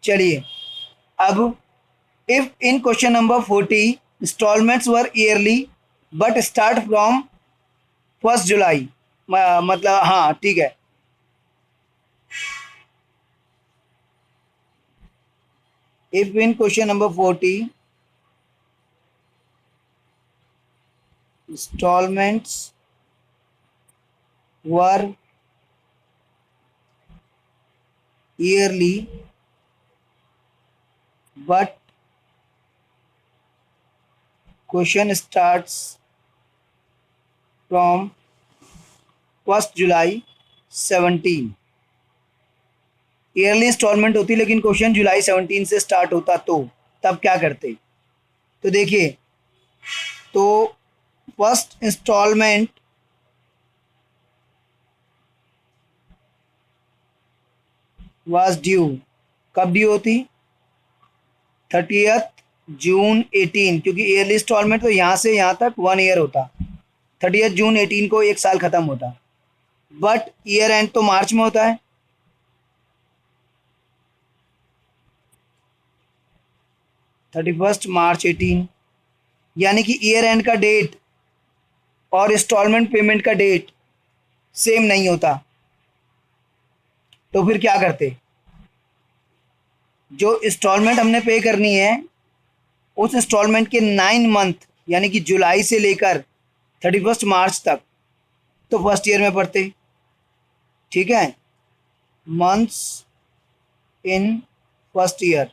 चलिए अब if in question number 40 installments were yearly but start from 1 July, मतलब हाँ ठीक है, if in question number 40 installments were yearly but question starts from 1 July 17, yearly installment होती लेकिन question जुलाई 17 से स्टार्ट होता तो तब क्या करते? तो देखिए, तो फर्स्ट इंस्टॉलमेंट वाज ड्यू, कब ड्यू होती? 30th जून 18, क्योंकि ईयरली इंस्टॉलमेंट तो यहाँ से यहाँ तक 1 ईयर होता, 30th जून 18 को एक साल ख़त्म होता, बट ईयर एंड तो मार्च में होता है, 31 मार्च 18, यानी कि ईयर एंड का डेट और इंस्टॉलमेंट पेमेंट का डेट सेम नहीं होता। तो फिर क्या करते? जो इंस्टॉलमेंट हमने पे करनी है उस इंस्टॉलमेंट के 9 मंथ यानी कि जुलाई से लेकर 31 मार्च तक तो फर्स्ट ईयर में पढ़ते, ठीक है, months in first year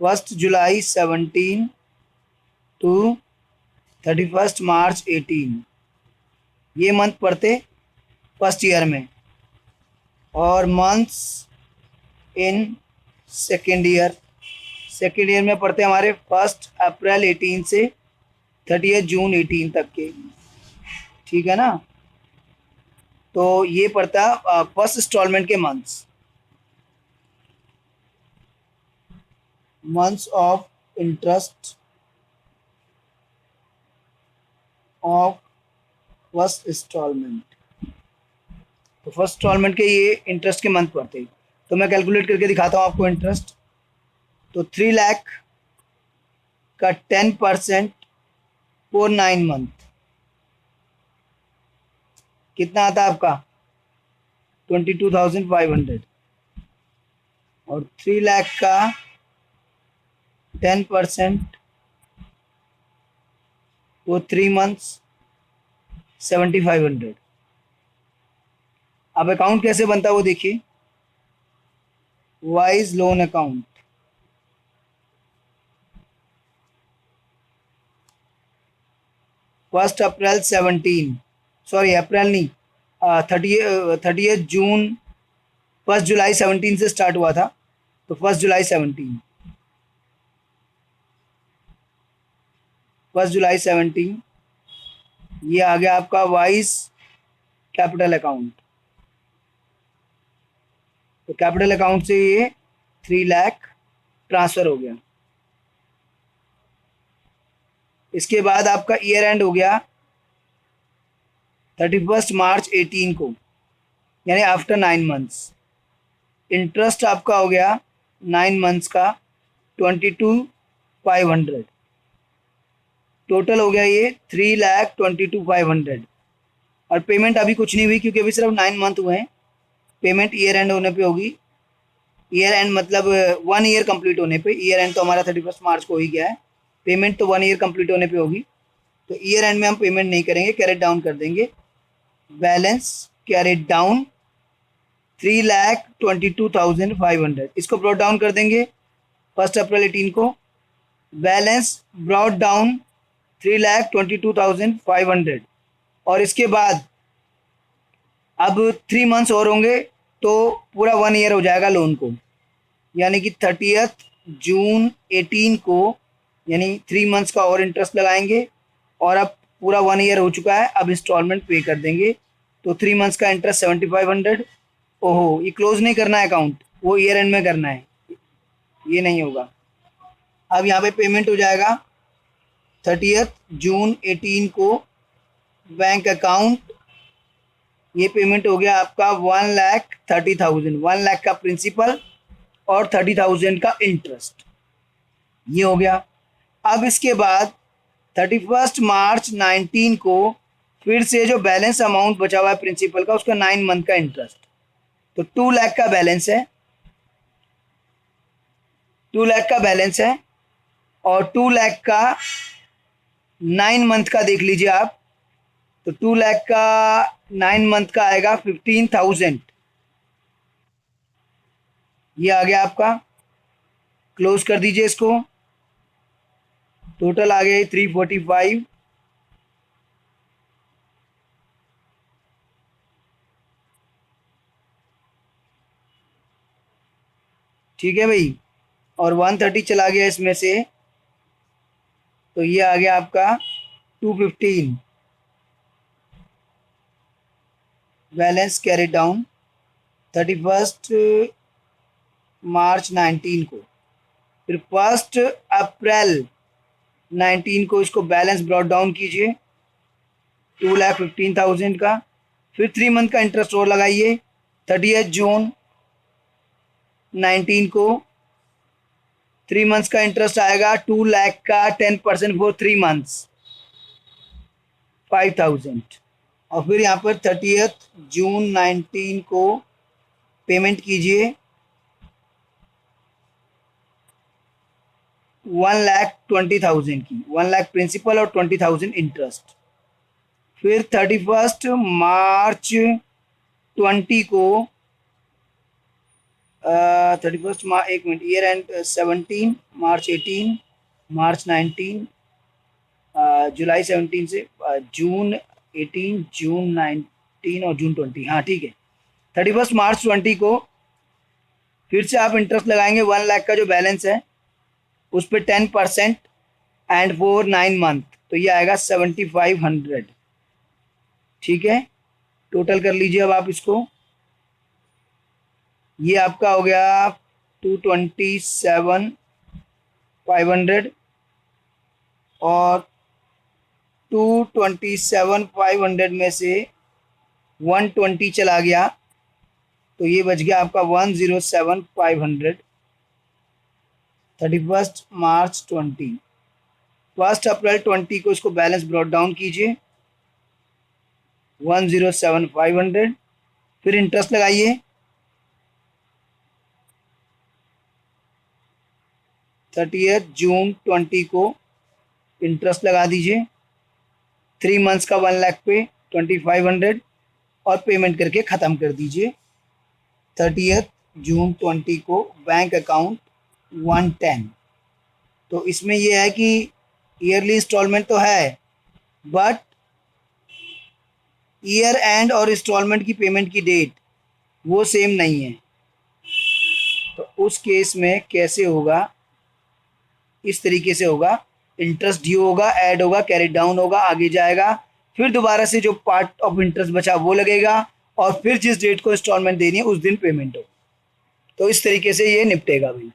1 July 17 to 31 March 18, ये मंथ पढ़ते फर्स्ट ईयर में, और मंथ्स इन सेकेंड ईयर में पढ़ते हमारे 1 अप्रैल 18 से 30 जून 18 तक के, ठीक है ना। तो ये पढ़ता फर्स्ट इंस्टॉलमेंट के months of interest of first installment, तो फर्स्ट इंस्टॉलमेंट के ये इंटरेस्ट के मंथ पड़ते हैं। तो मैं कैलकुलेट करके दिखाता हूँ आपको इंटरेस्ट। तो 3 लाख का 10% फॉर 9 मंथ कितना आता है आपका? 22,500, और 3 लाख का 10% वो 3 मंथ्स 7,500। अब अकाउंट कैसे बनता है वो देखिए, wise loan account, first April 17, sorry April नहीं, 30 जून, 1 जुलाई 17 से स्टार्ट हुआ था, तो 1 जुलाई 17, 1 जुलाई 17 ये आ गया आपका वाइज कैपिटल अकाउंट। तो कैपिटल अकाउंट से ये 3 लाख ट्रांसफ़र हो गया। इसके बाद आपका ईयर एंड हो गया 31 मार्च 18 को, यानी आफ्टर 9 मंथ्स। इंटरेस्ट आपका हो गया 9 मंथ्स का 22,500, टोटल हो गया ये 3,22,500। और पेमेंट अभी कुछ नहीं हुई क्योंकि अभी सिर्फ 9 मंथ हुए हैं, पेमेंट ईयर एंड होने पे होगी। ईयर एंड मतलब 1 ईयर कंप्लीट होने पे, ईयर एंड तो हमारा 31 मार्च को ही गया है, पेमेंट तो 1 ईयर कंप्लीट होने पे होगी। तो ईयर एंड में हम पेमेंट नहीं करेंगे, कैरेट डाउन कर देंगे, बैलेंस कैरेट डाउन 3,22,500, इसको ब्रॉट डाउन कर देंगे 1 अप्रैल 18 को, बैलेंस ब्रॉट डाउन 3,22,500। और इसके बाद अब 3 मंथ्स और होंगे तो पूरा 1 ईयर हो जाएगा लोन को, यानी कि 30 जून 18 को, यानी 3 मंथ्स का और इंटरेस्ट लगाएंगे, और अब पूरा 1 ईयर हो चुका है, अब इंस्टॉलमेंट पे कर देंगे। तो 3 मंथ्स का इंटरेस्ट 7,500। ओहो, ये क्लोज नहीं करना है अकाउंट, वो ईयर एंड में करना है, ये नहीं होगा। अब यहाँ पे पेमेंट हो जाएगा 30 जून 18 को, बैंक अकाउंट, ये पेमेंट हो गया आपका 1,30,000, 1 लाख का प्रिंसिपल और 30,000 का इंटरेस्ट। ये हो गया। अब इसके बाद 31 मार्च 19 को फिर से जो बैलेंस अमाउंट बचा हुआ है प्रिंसिपल का, उसका 9 मंथ का इंटरेस्ट। तो 2 लाख का बैलेंस है, 2 लाख का बैलेंस है, और 2 लाख का 9 मंथ का देख लीजिए आप। तो 2 लाख का 9 मंथ का आएगा 15,000। ये आ गया आपका। क्लोज कर दीजिए इसको। टोटल आ गया 345। ठीक है भाई, और 130 चला गया इसमें से, तो ये आ गया आपका 215 बैलेंस कैरी डाउन 31 मार्च 19 को। फिर 1 अप्रैल 19 को इसको बैलेंस ब्रॉट डाउन कीजिए 2,15,000 का। फिर 3 मंथ का इंटरेस्ट और लगाइए 30 जून 19 को। 3 मंथ्स का इंटरेस्ट आएगा 2 लाख का 10% फॉर 3 मंथ्स 5,000। और फिर यहाँ पर 30 जून 19 को पेमेंट कीजिए 1,20,000 की, 1 लाख प्रिंसिपल और 20,000 इंटरेस्ट। फिर 31 मार्च 20 को 31 मार्च, एक मिनट, ईयर एंड 17, मार्च 18, मार्च 19, जुलाई 17 से जून 18, जून 19 और जून 20। हाँ ठीक है। 31 मार्च 20 को फिर से आप इंटरेस्ट लगाएंगे 1 लाख का जो बैलेंस है उस पर 10% एंड फॉर 9 मंथ, तो ये आएगा 7,500। ठीक है, टोटल कर लीजिए अब आप इसको। ये आपका हो गया 227,500 और 227,500 में से 120 चला गया, तो ये बच गया आपका 107,500। 31 मार्च 20, 1 अप्रैल 20 को इसको बैलेंस ब्रॉट डाउन कीजिए 107,500। फिर इंटरेस्ट लगाइए 30 जून 20 को इंटरेस्ट लगा दीजिए 3 मंथ्स का 1 लाख पे 2,500 और पेमेंट करके ख़त्म कर दीजिए 30 जून 20 को बैंक अकाउंट 110। तो इसमें यह है कि ईयरली इंस्टॉलमेंट तो है, बट ईयर एंड और इंस्टॉलमेंट की पेमेंट की डेट वो सेम नहीं है। तो उस केस में कैसे होगा, इस तरीके से होगा, इंटरेस्ट ड्यू होगा, ऐड होगा, कैरी डाउन होगा, आगे जाएगा, फिर दोबारा से जो पार्ट ऑफ इंटरेस्ट बचा वो लगेगा, और फिर जिस डेट को इंस्टॉलमेंट देनी है उस दिन पेमेंट होगा। तो इस तरीके से ये निपटेगा भाई।